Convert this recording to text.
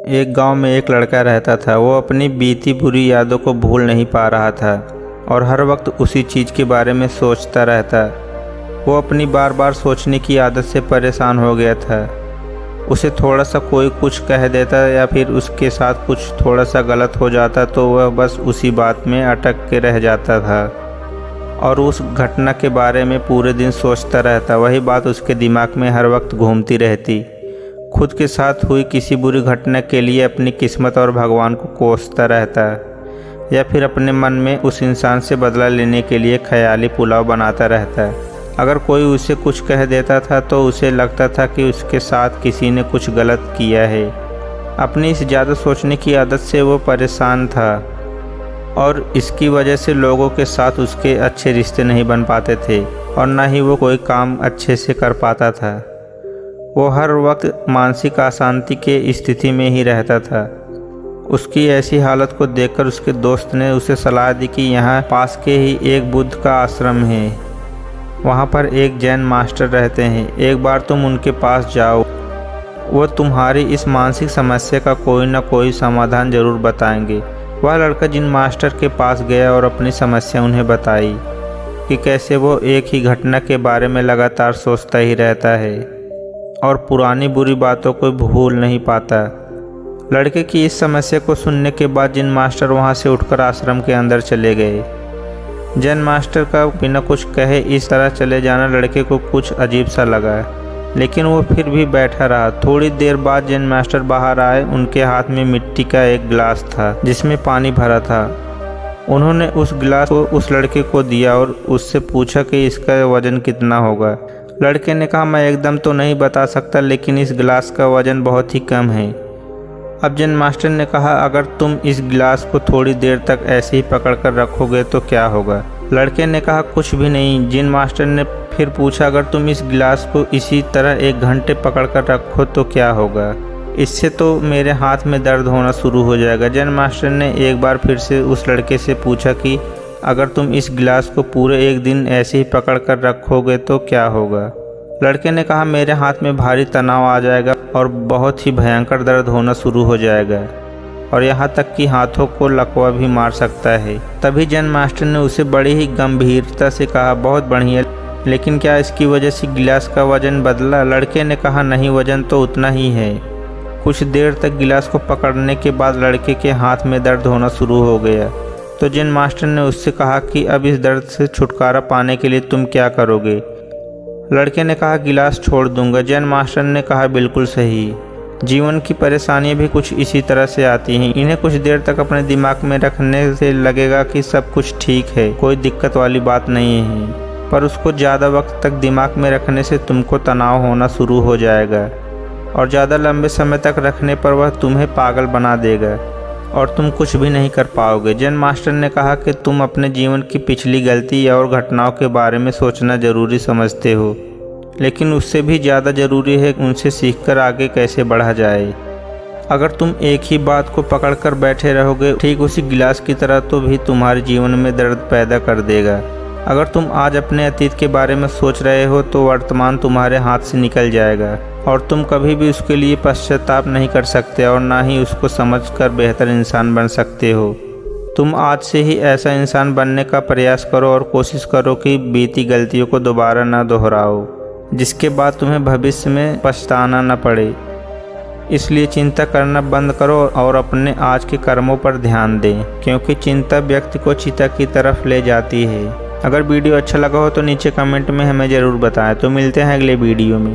एक गांव में एक लड़का रहता था। वो अपनी बीती बुरी यादों को भूल नहीं पा रहा था और हर वक्त उसी चीज़ के बारे में सोचता रहता। वो अपनी बार बार सोचने की आदत से परेशान हो गया था। उसे थोड़ा सा कोई कुछ कह देता या फिर उसके साथ कुछ थोड़ा सा गलत हो जाता तो वह बस उसी बात में अटक के रह जाता था और उस घटना के बारे में पूरे दिन सोचता रहता। वही बात उसके दिमाग में हर वक्त घूमती रहती। खुद के साथ हुई किसी बुरी घटना के लिए अपनी किस्मत और भगवान को कोसता रहता या फिर अपने मन में उस इंसान से बदला लेने के लिए ख्याली पुलाव बनाता रहता। अगर कोई उसे कुछ कह देता था तो उसे लगता था कि उसके साथ किसी ने कुछ गलत किया है। अपनी इस ज़्यादा सोचने की आदत से वो परेशान था और इसकी वजह से लोगों के साथ उसके अच्छे रिश्ते नहीं बन पाते थे और ना ही वो कोई काम अच्छे से कर पाता था। वो हर वक्त मानसिक अशांति के स्थिति में ही रहता था। उसकी ऐसी हालत को देखकर उसके दोस्त ने उसे सलाह दी कि यहाँ पास के ही एक बुद्ध का आश्रम है। वहाँ पर एक जैन मास्टर रहते हैं। एक बार तुम उनके पास जाओ, वो तुम्हारी इस मानसिक समस्या का कोई ना कोई समाधान ज़रूर बताएंगे। वह लड़का जिन मास्टर के पास गया और अपनी समस्या उन्हें बताई कि कैसे वो एक ही घटना के बारे में लगातार सोचता ही रहता है और पुरानी बुरी बातों को भूल नहीं पाता। लड़के की इस समस्या को सुनने के बाद जिन मास्टर वहां से उठकर आश्रम के अंदर चले गए। जैन मास्टर का बिना कुछ कहे इस तरह चले जाना लड़के को कुछ अजीब सा लगा, लेकिन वो फिर भी बैठा रहा। थोड़ी देर बाद जैन मास्टर बाहर आए। उनके हाथ में मिट्टी का एक गिलास था जिसमें पानी भरा था। उन्होंने उस गिलास को उस लड़के को दिया और उससे पूछा कि इसका वजन कितना होगा। लड़के ने कहा, मैं एकदम तो नहीं बता सकता, लेकिन इस गिलास का वजन बहुत ही कम है। अब जैन मास्टर ने कहा, अगर तुम इस गिलास को थोड़ी देर तक ऐसे ही पकड़ कर रखोगे तो क्या होगा? लड़के ने कहा, कुछ भी नहीं। जैन मास्टर ने फिर पूछा, अगर तुम इस गिलास को इसी तरह 1 घंटे पकड़ कर रखो तो क्या होगा? इससे तो मेरे हाथ में दर्द होना शुरू हो जाएगा। जैन मास्टर ने एक बार फिर से उस लड़के से पूछा कि अगर तुम इस गिलास को पूरे 1 दिन ऐसे ही पकड़ कर रखोगे तो क्या होगा? लड़के ने कहा, मेरे हाथ में भारी तनाव आ जाएगा और बहुत ही भयंकर दर्द होना शुरू हो जाएगा और यहाँ तक कि हाथों को लकवा भी मार सकता है। तभी जैन मास्टर ने उसे बड़ी ही गंभीरता से कहा, बहुत बढ़िया, लेकिन क्या इसकी वजह से गिलास का वजन बदला? लड़के ने कहा, नहीं, वजन तो उतना ही है। कुछ देर तक गिलास को पकड़ने के बाद लड़के के हाथ में दर्द होना शुरू हो गया। तो जैन मास्टर ने उससे कहा कि अब इस दर्द से छुटकारा पाने के लिए तुम क्या करोगे? लड़के ने कहा, गिलास छोड़ दूंगा। जैन मास्टर ने कहा, बिल्कुल सही। जीवन की परेशानियां भी कुछ इसी तरह से आती हैं। इन्हें कुछ देर तक अपने दिमाग में रखने से लगेगा कि सब कुछ ठीक है, कोई दिक्कत वाली बात नहीं है, पर उसको ज़्यादा वक्त तक दिमाग में रखने से तुमको तनाव होना शुरू हो जाएगा और ज़्यादा लंबे समय तक रखने पर वह तुम्हें पागल बना देगा और तुम कुछ भी नहीं कर पाओगे। जैन मास्टर ने कहा कि तुम अपने जीवन की पिछली गलती और घटनाओं के बारे में सोचना ज़रूरी समझते हो, लेकिन उससे भी ज़्यादा ज़रूरी है उनसे सीखकर आगे कैसे बढ़ा जाए। अगर तुम एक ही बात को पकड़कर बैठे रहोगे, ठीक उसी गिलास की तरह, तो भी तुम्हारे जीवन में दर्द पैदा कर देगा। अगर तुम आज अपने अतीत के बारे में सोच रहे हो तो वर्तमान तुम्हारे हाथ से निकल जाएगा और तुम कभी भी उसके लिए पश्चाताप नहीं कर सकते और ना ही उसको समझकर बेहतर इंसान बन सकते हो। तुम आज से ही ऐसा इंसान बनने का प्रयास करो और कोशिश करो कि बीती गलतियों को दोबारा ना दोहराओ, जिसके बाद तुम्हें भविष्य में पछताना न पड़े। इसलिए चिंता करना बंद करो और अपने आज के कर्मों पर ध्यान दें, क्योंकि चिंता व्यक्ति को चिता की तरफ ले जाती है। अगर वीडियो अच्छा लगा हो तो नीचे कमेंट में हमें ज़रूर बताएं। तो मिलते हैं अगले वीडियो में।